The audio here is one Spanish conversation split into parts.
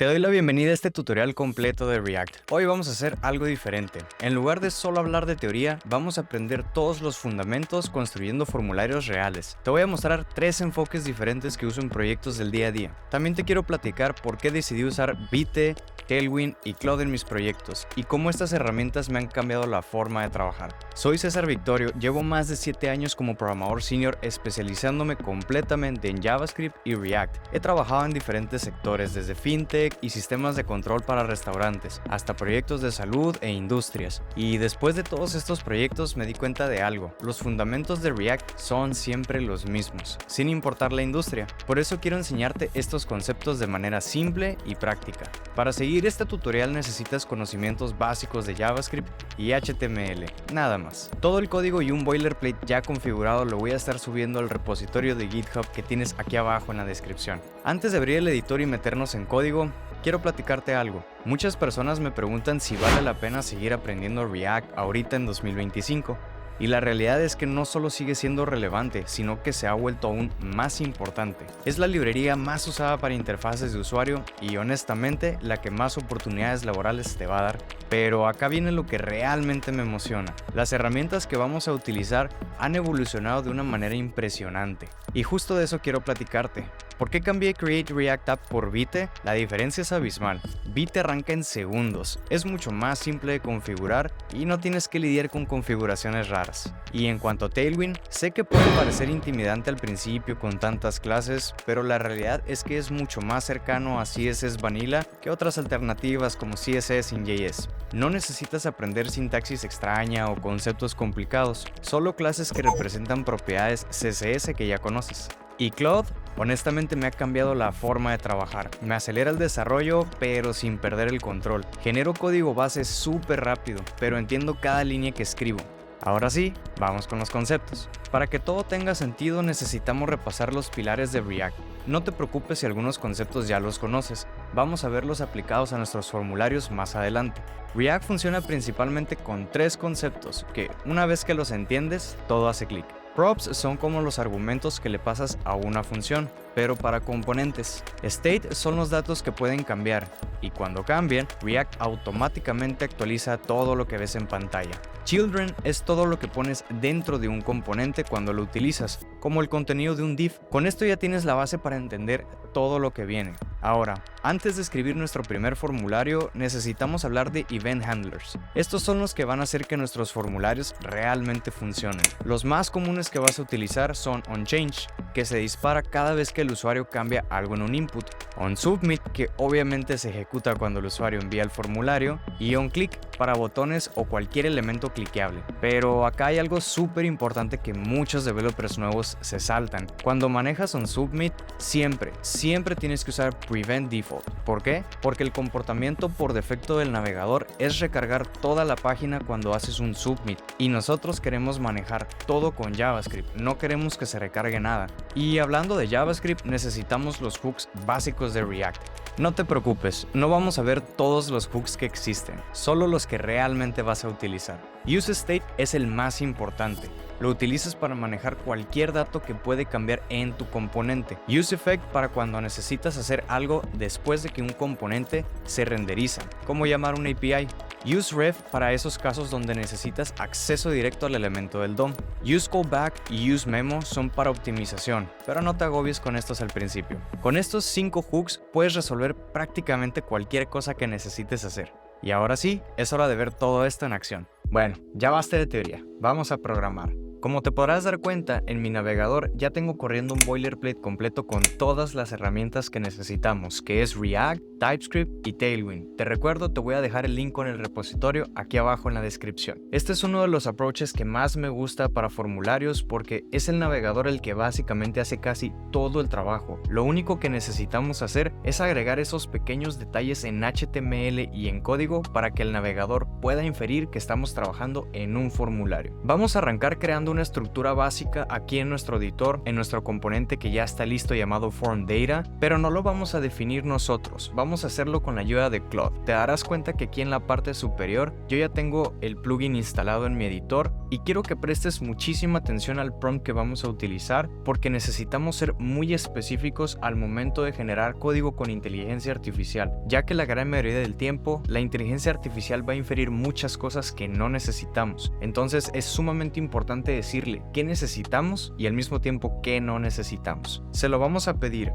Te doy la bienvenida a este tutorial completo de React. Hoy vamos a hacer algo diferente. En lugar de solo hablar de teoría, vamos a aprender todos los fundamentos construyendo formularios reales. Te voy a mostrar 3 enfoques diferentes que uso en proyectos del día a día. También te quiero platicar por qué decidí usar Vite, Tailwind y Claude en mis proyectos y cómo estas herramientas me han cambiado la forma de trabajar. Soy César Victorio, llevo más de 7 años como programador senior especializándome completamente en JavaScript y React. He trabajado en diferentes sectores, desde fintech y sistemas de control para restaurantes, hasta proyectos de salud e industrias. Y después de todos estos proyectos me di cuenta de algo: los fundamentos de React son siempre los mismos, sin importar la industria. Por eso quiero enseñarte estos conceptos de manera simple y práctica. Para seguir este tutorial necesitas conocimientos básicos de JavaScript y HTML, nada más. Todo el código y un boilerplate ya configurado lo voy a estar subiendo al repositorio de GitHub que tienes aquí abajo en la descripción. Antes de abrir el editor y meternos en código, quiero platicarte algo. Muchas personas me preguntan si vale la pena seguir aprendiendo React ahorita en 2025. Y la realidad es que no solo sigue siendo relevante, sino que se ha vuelto aún más importante. Es la librería más usada para interfaces de usuario y honestamente la que más oportunidades laborales te va a dar. Pero acá viene lo que realmente me emociona. Las herramientas que vamos a utilizar han evolucionado de una manera impresionante. Y justo de eso quiero platicarte. ¿Por qué cambié Create React App por Vite? La diferencia es abismal. Vite arranca en segundos, es mucho más simple de configurar y no tienes que lidiar con configuraciones raras. Y en cuanto a Tailwind, sé que puede parecer intimidante al principio con tantas clases, pero la realidad es que es mucho más cercano a CSS Vanilla que otras alternativas como CSS in JS. No necesitas aprender sintaxis extraña o conceptos complicados, solo clases que representan propiedades CSS que ya conoces. Y Claude, honestamente me ha cambiado la forma de trabajar. Me acelera el desarrollo, pero sin perder el control. Genero código base súper rápido, pero entiendo cada línea que escribo. Ahora sí, vamos con los conceptos. Para que todo tenga sentido necesitamos repasar los pilares de React. No te preocupes si algunos conceptos ya los conoces, vamos a verlos aplicados a nuestros formularios más adelante. React funciona principalmente con 3 conceptos que, una vez que los entiendes, todo hace clic. Props son como los argumentos que le pasas a una función, pero para componentes. State son los datos que pueden cambiar, y cuando cambian, React automáticamente actualiza todo lo que ves en pantalla. Children es todo lo que pones dentro de un componente cuando lo utilizas, como el contenido de un div. Con esto ya tienes la base para entender todo lo que viene. Ahora, antes de escribir nuestro primer formulario, necesitamos hablar de Event Handlers. Estos son los que van a hacer que nuestros formularios realmente funcionen. Los más comunes que vas a utilizar son onChange, que se dispara cada vez que el usuario cambia algo en un input, onSubmit, que obviamente se ejecuta cuando el usuario envía el formulario, y onClick para botones o cualquier elemento cliqueable. Pero acá hay algo súper importante que muchos developers nuevos se saltan. Cuando manejas onSubmit, siempre tienes que usar Prevent Default. ¿Por qué? Porque el comportamiento por defecto del navegador es recargar toda la página cuando haces un submit, y nosotros queremos manejar todo con JavaScript, no queremos que se recargue nada. Y hablando de JavaScript, necesitamos los hooks básicos de React. No te preocupes, no vamos a ver todos los hooks que existen, solo los que realmente vas a utilizar. UseState es el más importante. Lo utilizas para manejar cualquier dato que puede cambiar en tu componente. UseEffect para cuando necesitas hacer algo después de que un componente se renderiza, como llamar una API. UseRef para esos casos donde necesitas acceso directo al elemento del DOM. UseCallback y UseMemo son para optimización, pero no te agobies con estos al principio. Con estos 5 hooks puedes resolver prácticamente cualquier cosa que necesites hacer. Y ahora sí, es hora de ver todo esto en acción. Bueno, ya basta de teoría, vamos a programar. Como te podrás dar cuenta, en mi navegador ya tengo corriendo un boilerplate completo con todas las herramientas que necesitamos, que es React, TypeScript y Tailwind. Te recuerdo, te voy a dejar el link con el repositorio aquí abajo en la descripción. Este es uno de los approaches que más me gusta para formularios porque es el navegador el que básicamente hace casi todo el trabajo. Lo único que necesitamos hacer es agregar esos pequeños detalles en HTML y en código para que el navegador pueda inferir que estamos trabajando en un formulario. Vamos a arrancar creando una estructura básica aquí en nuestro editor, en nuestro componente que ya está listo llamado FormData, pero no lo vamos a definir nosotros. Vamos vamos a hacerlo con la ayuda de Claude. Te darás cuenta que aquí en la parte superior yo ya tengo el plugin instalado en mi editor y quiero que prestes muchísima atención al prompt que vamos a utilizar porque necesitamos ser muy específicos al momento de generar código con inteligencia artificial, ya que la gran mayoría del tiempo la inteligencia artificial va a inferir muchas cosas que no necesitamos. Entonces es sumamente importante decirle qué necesitamos y al mismo tiempo qué no necesitamos. Se lo vamos a pedir.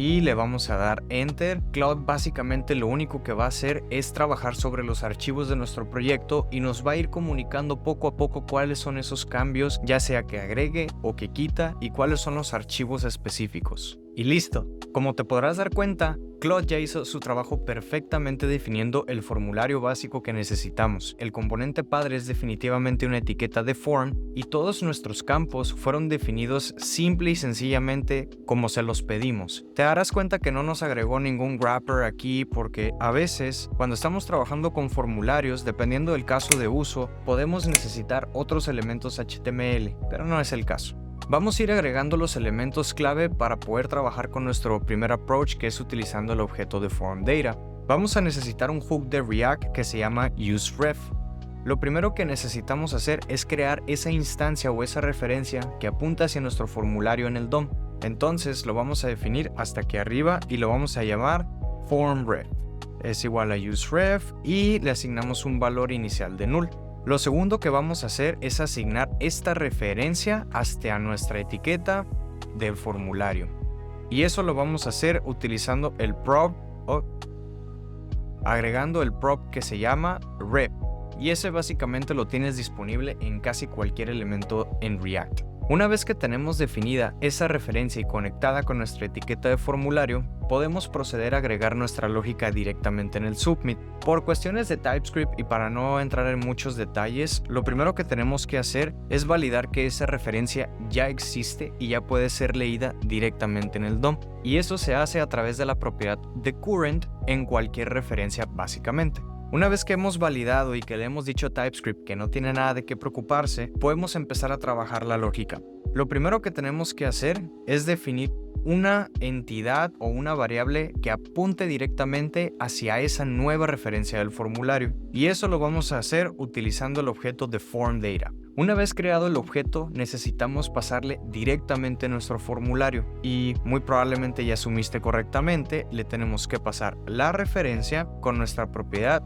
Y le vamos a dar Enter. Claude básicamente lo único que va a hacer es trabajar sobre los archivos de nuestro proyecto y nos va a ir comunicando poco a poco cuáles son esos cambios, ya sea que agregue o que quita, y cuáles son los archivos específicos. Y listo. Como te podrás dar cuenta, Claude ya hizo su trabajo perfectamente definiendo el formulario básico que necesitamos. El componente padre es definitivamente una etiqueta de form y todos nuestros campos fueron definidos simple y sencillamente como se los pedimos. Te darás cuenta que no nos agregó ningún wrapper aquí porque a veces cuando estamos trabajando con formularios, dependiendo del caso de uso, podemos necesitar otros elementos HTML, pero no es el caso. Vamos a ir agregando los elementos clave para poder trabajar con nuestro primer approach, que es utilizando el objeto de FormData. Vamos a necesitar un hook de React que se llama useRef. Lo primero que necesitamos hacer es crear esa instancia o esa referencia que apunta hacia nuestro formulario en el DOM. Entonces lo vamos a definir hasta aquí arriba y lo vamos a llamar FormRef. Es igual a useRef y le asignamos un valor inicial de null. Lo segundo que vamos a hacer es asignar esta referencia hasta nuestra etiqueta del formulario. Y eso lo vamos a hacer utilizando el prop o agregando el prop que se llama rep. Y ese básicamente lo tienes disponible en casi cualquier elemento en React. Una vez que tenemos definida esa referencia y conectada con nuestra etiqueta de formulario, podemos proceder a agregar nuestra lógica directamente en el submit. Por cuestiones de TypeScript y para no entrar en muchos detalles, lo primero que tenemos que hacer es validar que esa referencia ya existe y ya puede ser leída directamente en el DOM. Y eso se hace a través de la propiedad de current en cualquier referencia básicamente. Una vez que hemos validado y que le hemos dicho a TypeScript que no tiene nada de qué preocuparse, podemos empezar a trabajar la lógica. Lo primero que tenemos que hacer es definir una entidad o una variable que apunte directamente hacia esa nueva referencia del formulario. Y eso lo vamos a hacer utilizando el objeto de FormData. Una vez creado el objeto, necesitamos pasarle directamente nuestro formulario. Y muy probablemente ya asumiste correctamente, le tenemos que pasar la referencia con nuestra propiedad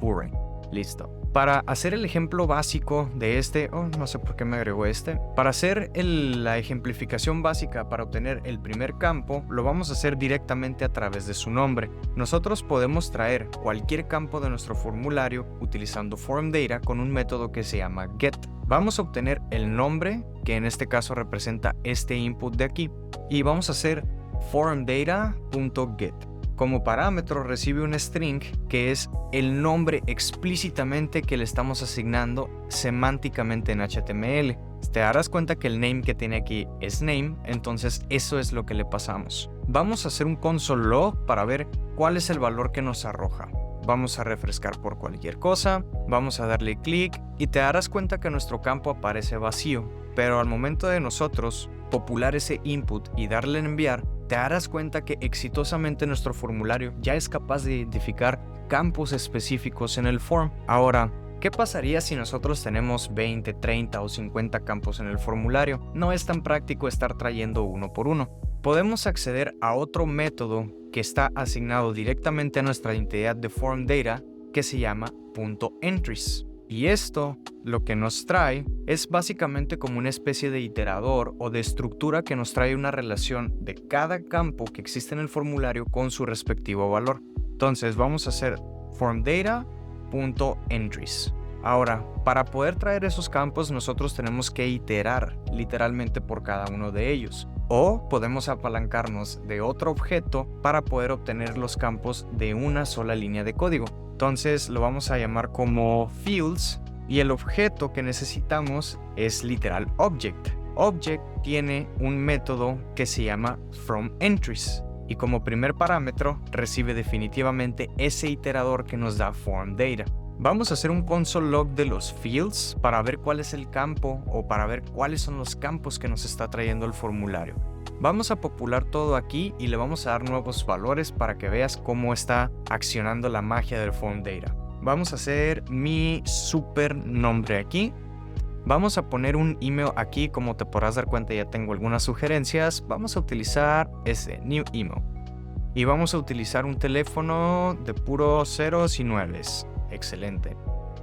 current. Listo. Para hacer el ejemplo básico de no sé por qué me agregó para hacer la ejemplificación básica para obtener el primer campo, lo vamos a hacer directamente a través de su nombre. Nosotros podemos traer cualquier campo de nuestro formulario utilizando FormData con un método que se llama get. Vamos a obtener el nombre, que en este caso representa este input de aquí, y vamos a hacer formdata.get. Como parámetro recibe un string que es el nombre explícitamente que le estamos asignando semánticamente en HTML. Te darás cuenta que el name que tiene aquí es name, entonces eso es lo que le pasamos. Vamos a hacer un console log para ver cuál es el valor que nos arroja. Vamos a refrescar por cualquier cosa, vamos a darle clic y te darás cuenta que nuestro campo aparece vacío. Pero al momento de nosotros popular ese input y darle en enviar, te darás cuenta que exitosamente nuestro formulario ya es capaz de identificar campos específicos en el form. Ahora, ¿qué pasaría si nosotros tenemos 20, 30 o 50 campos en el formulario? No es tan práctico estar trayendo uno por uno. Podemos acceder a otro método que está asignado directamente a nuestra entidad de FormData que se llama .entries. Y esto lo que nos trae es básicamente como una especie de iterador o de estructura que nos trae una relación de cada campo que existe en el formulario con su respectivo valor. Entonces vamos a hacer formdata.entries. Ahora, para poder traer esos campos nosotros tenemos que iterar literalmente por cada uno de ellos. O podemos apalancarnos de otro objeto para poder obtener los campos de una sola línea de código. Entonces lo vamos a llamar como fields y el objeto que necesitamos es literal object. Object tiene un método que se llama FromEntries y como primer parámetro recibe definitivamente ese iterador que nos da form_data. Vamos a hacer un console log de los fields para ver cuál es el campo o para ver cuáles son los campos que nos está trayendo el formulario. Vamos a popular todo aquí y le vamos a dar nuevos valores para que veas cómo está accionando la magia del form_data. Vamos a hacer mi super nombre aquí. Vamos a poner un email aquí, como te podrás dar cuenta ya tengo algunas sugerencias. Vamos a utilizar ese new email. Y vamos a utilizar un teléfono de puro ceros y nueves. Excelente.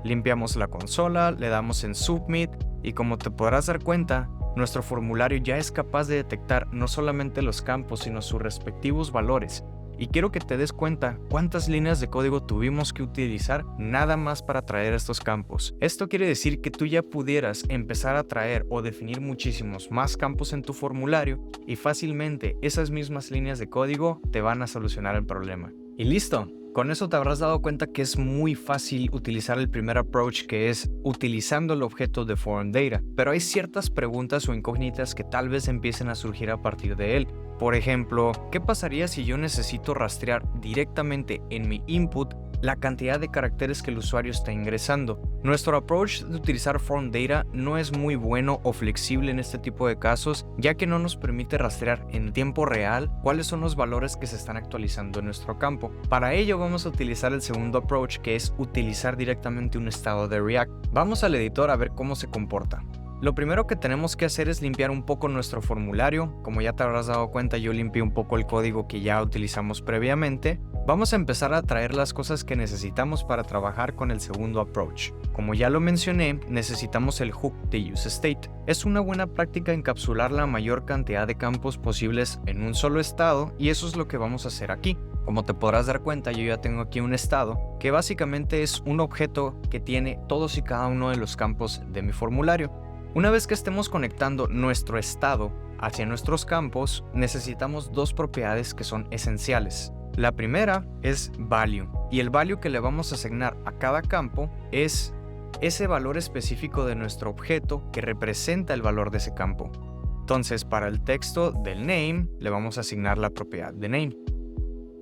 Limpiamos la consola, le damos en Submit y como te podrás dar cuenta, nuestro formulario ya es capaz de detectar no solamente los campos, sino sus respectivos valores. Y quiero que te des cuenta cuántas líneas de código tuvimos que utilizar nada más para traer estos campos. Esto quiere decir que tú ya pudieras empezar a traer o definir muchísimos más campos en tu formulario y fácilmente esas mismas líneas de código te van a solucionar el problema. Y listo. Con eso te habrás dado cuenta que es muy fácil utilizar el primer approach, que es utilizando el objeto de form_data, pero hay ciertas preguntas o incógnitas que tal vez empiecen a surgir a partir de él. Por ejemplo, ¿qué pasaría si yo necesito rastrear directamente en mi input la cantidad de caracteres que el usuario está ingresando? Nuestro approach de utilizar form_data no es muy bueno o flexible en este tipo de casos, ya que no nos permite rastrear en tiempo real cuáles son los valores que se están actualizando en nuestro campo. Para ello vamos a utilizar el segundo approach, que es utilizar directamente un estado de React. Vamos al editor a ver cómo se comporta. Lo primero que tenemos que hacer es limpiar un poco nuestro formulario. Como ya te habrás dado cuenta, yo limpié un poco el código que ya utilizamos previamente. Vamos a empezar a traer las cosas que necesitamos para trabajar con el segundo approach. Como ya lo mencioné, necesitamos el hook de useState. Es una buena práctica encapsular la mayor cantidad de campos posibles en un solo estado y eso es lo que vamos a hacer aquí. Como te podrás dar cuenta, yo ya tengo aquí un estado que básicamente es un objeto que tiene todos y cada uno de los campos de mi formulario. Una vez que estemos conectando nuestro estado hacia nuestros campos, necesitamos dos propiedades que son esenciales. La primera es value, y el value que le vamos a asignar a cada campo es ese valor específico de nuestro objeto que representa el valor de ese campo. Entonces, para el texto del name, le vamos a asignar la propiedad de name.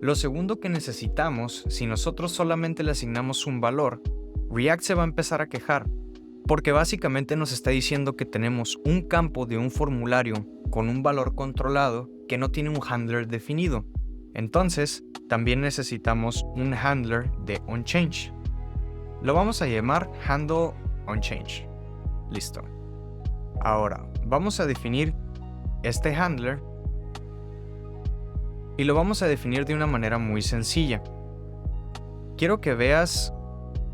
Lo segundo que necesitamos, si nosotros solamente le asignamos un valor, React se va a empezar a quejar, porque básicamente nos está diciendo que tenemos un campo de un formulario con un valor controlado que no tiene un handler definido. Entonces, también necesitamos un handler de onChange. Lo vamos a llamar handleOnChange. Listo. Ahora, vamos a definir este handler y lo vamos a definir de una manera muy sencilla. Quiero que veas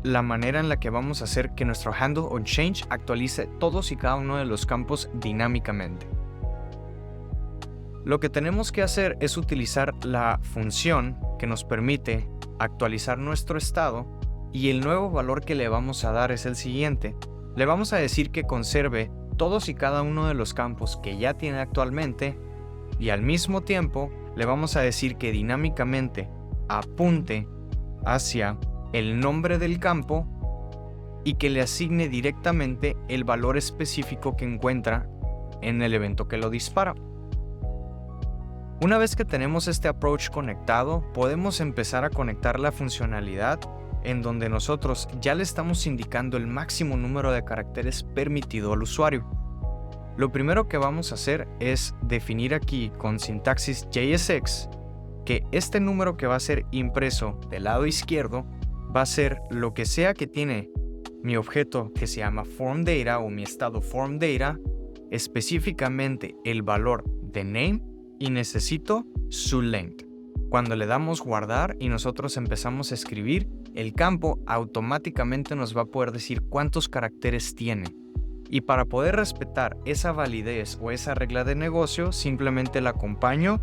la manera en la que vamos a hacer que nuestro handleOnChange actualice todos y cada uno de los campos dinámicamente. Lo que tenemos que hacer es utilizar la función que nos permite actualizar nuestro estado y el nuevo valor que le vamos a dar es el siguiente. Le vamos a decir que conserve todos y cada uno de los campos que ya tiene actualmente y al mismo tiempo le vamos a decir que dinámicamente apunte hacia el nombre del campo y que le asigne directamente el valor específico que encuentra en el evento que lo dispara. Una vez que tenemos este approach conectado, podemos empezar a conectar la funcionalidad en donde nosotros ya le estamos indicando el máximo número de caracteres permitido al usuario. Lo primero que vamos a hacer es definir aquí con sintaxis JSX que este número que va a ser impreso del lado izquierdo va a ser lo que sea que tiene mi objeto que se llama form_data o mi estado form_data, específicamente el valor de name y necesito su length. Cuando le damos guardar y nosotros empezamos a escribir, el campo automáticamente nos va a poder decir cuántos caracteres tiene. Y para poder respetar esa validez o esa regla de negocio, simplemente la acompaño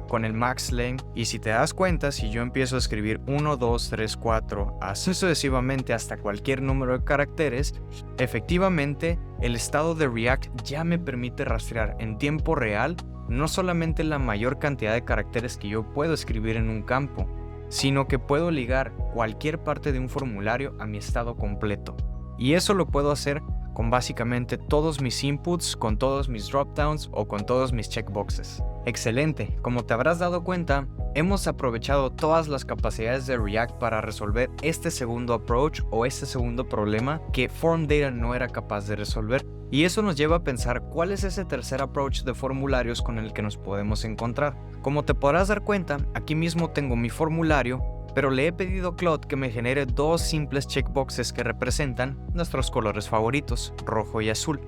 con el max length, y si te das cuenta, si yo empiezo a escribir 1, 2, 3, 4, así sucesivamente hasta cualquier número de caracteres, efectivamente el estado de React ya me permite rastrear en tiempo real no solamente la mayor cantidad de caracteres que yo puedo escribir en un campo, sino que puedo ligar cualquier parte de un formulario a mi estado completo. Y eso lo puedo hacer con básicamente todos mis inputs, con todos mis dropdowns o con todos mis checkboxes. Excelente, como te habrás dado cuenta, hemos aprovechado todas las capacidades de React para resolver este segundo approach o este segundo problema que Form Data no era capaz de resolver. Y eso nos lleva a pensar cuál es ese tercer approach de formularios con el que nos podemos encontrar. Como te podrás dar cuenta, aquí mismo tengo mi formulario, pero le he pedido a Claude que me genere dos simples checkboxes que representan nuestros colores favoritos, rojo y azul.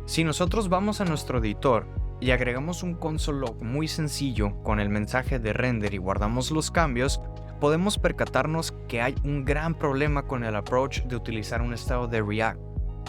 Si nosotros vamos a nuestro editor y agregamos un console log muy sencillo con el mensaje de render y guardamos los cambios, podemos percatarnos que hay un gran problema con el approach de utilizar un estado de React,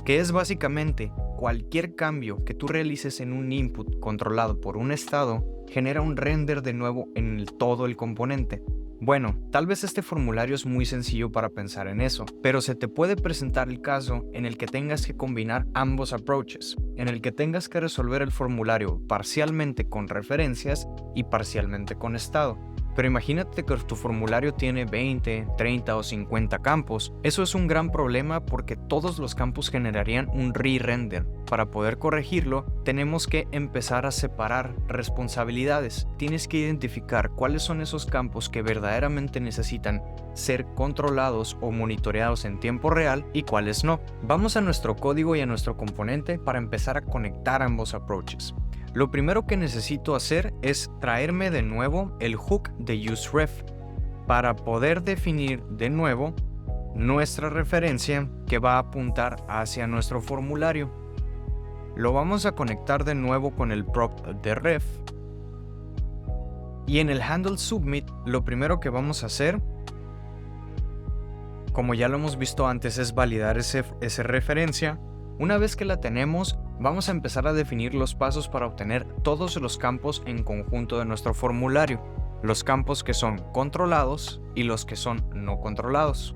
que es básicamente cualquier cambio que tú realices en un input controlado por un estado genera un render de nuevo en todo el componente. Bueno, tal vez este formulario es muy sencillo para pensar en eso, pero se te puede presentar el caso en el que tengas que combinar ambos approaches, en el que tengas que resolver el formulario parcialmente con referencias y parcialmente con estado. Pero imagínate que tu formulario tiene 20, 30 o 50 campos. Eso es un gran problema porque todos los campos generarían un re-render. Para poder corregirlo, tenemos que empezar a separar responsabilidades. Tienes que identificar cuáles son esos campos que verdaderamente necesitan ser controlados o monitoreados en tiempo real y cuáles no. Vamos a nuestro código y a nuestro componente para empezar a conectar ambos approaches. Lo primero que necesito hacer es traerme de nuevo el hook de useRef para poder definir de nuevo nuestra referencia que va a apuntar hacia nuestro formulario. Lo vamos a conectar de nuevo con el prop de ref y en el handle submit lo primero que vamos a hacer, como ya lo hemos visto antes, es validar esa referencia. Una vez que la tenemos, vamos a empezar a definir los pasos para obtener todos los campos en conjunto de nuestro formulario, los campos que son controlados y los que son no controlados.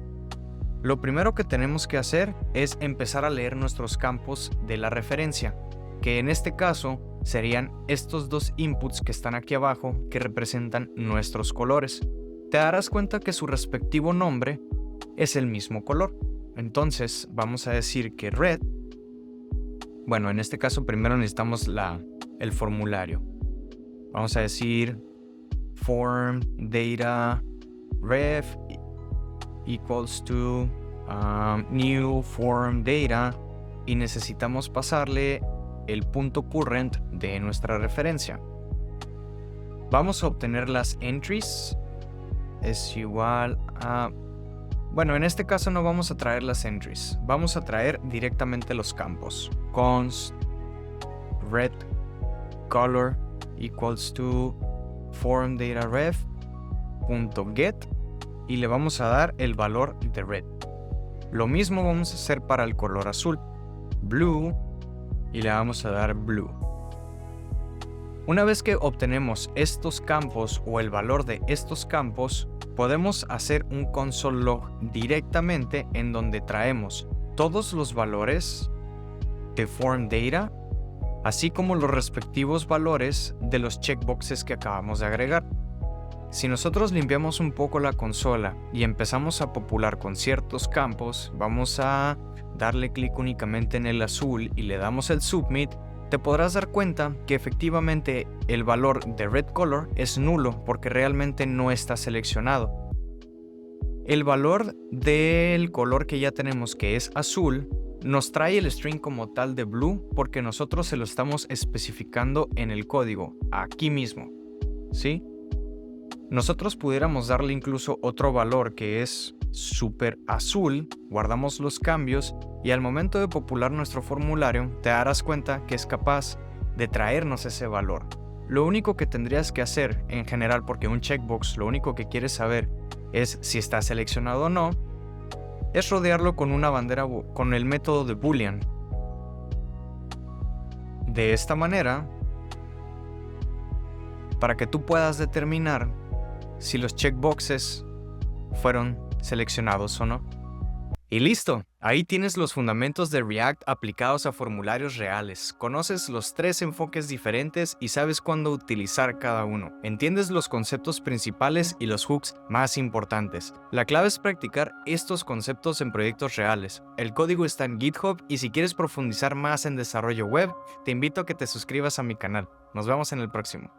Lo primero que tenemos que hacer es empezar a leer nuestros campos de la referencia, que en este caso serían estos dos inputs que están aquí abajo que representan nuestros colores. Te darás cuenta que su respectivo nombre es el mismo color. Entonces vamos a decir que red. Bueno, en este caso primero necesitamos el formulario. Vamos a decir form data ref equals to new form data y necesitamos pasarle el punto current de nuestra referencia. Vamos a obtener las entries. Es igual a... Bueno, en este caso no vamos a traer las entries, vamos a traer directamente los campos. Const red color equals to form data ref .get y le vamos a dar el valor de red. Lo mismo vamos a hacer para el color azul, blue, y le vamos a dar blue. Una vez que obtenemos estos campos o el valor de estos campos, podemos hacer un console log directamente en donde traemos todos los valores de form data, así como los respectivos valores de los checkboxes que acabamos de agregar. Si nosotros limpiamos un poco la consola y empezamos a popular con ciertos campos, vamos a darle clic únicamente en el azul y le damos el submit, te podrás dar cuenta que efectivamente el valor de red color es nulo porque realmente no está seleccionado. El valor del color que ya tenemos, que es azul, nos trae el string como tal de blue porque nosotros se lo estamos especificando en el código, aquí mismo, ¿sí? Nosotros pudiéramos darle incluso otro valor que es super azul, guardamos los cambios y al momento de popular nuestro formulario te darás cuenta que es capaz de traernos ese valor. Lo único que tendrías que hacer en general, porque un checkbox lo único que quieres saber es si está seleccionado o no, es rodearlo con una bandera con el método de boolean. De esta manera, para que tú puedas determinar si los checkboxes fueron seleccionados o no. Y listo, ahí tienes los fundamentos de React aplicados a formularios reales. Conoces los tres enfoques diferentes y sabes cuándo utilizar cada uno. Entiendes los conceptos principales y los hooks más importantes. La clave es practicar estos conceptos en proyectos reales. El código está en GitHub y si quieres profundizar más en desarrollo web, te invito a que te suscribas a mi canal. Nos vemos en el próximo.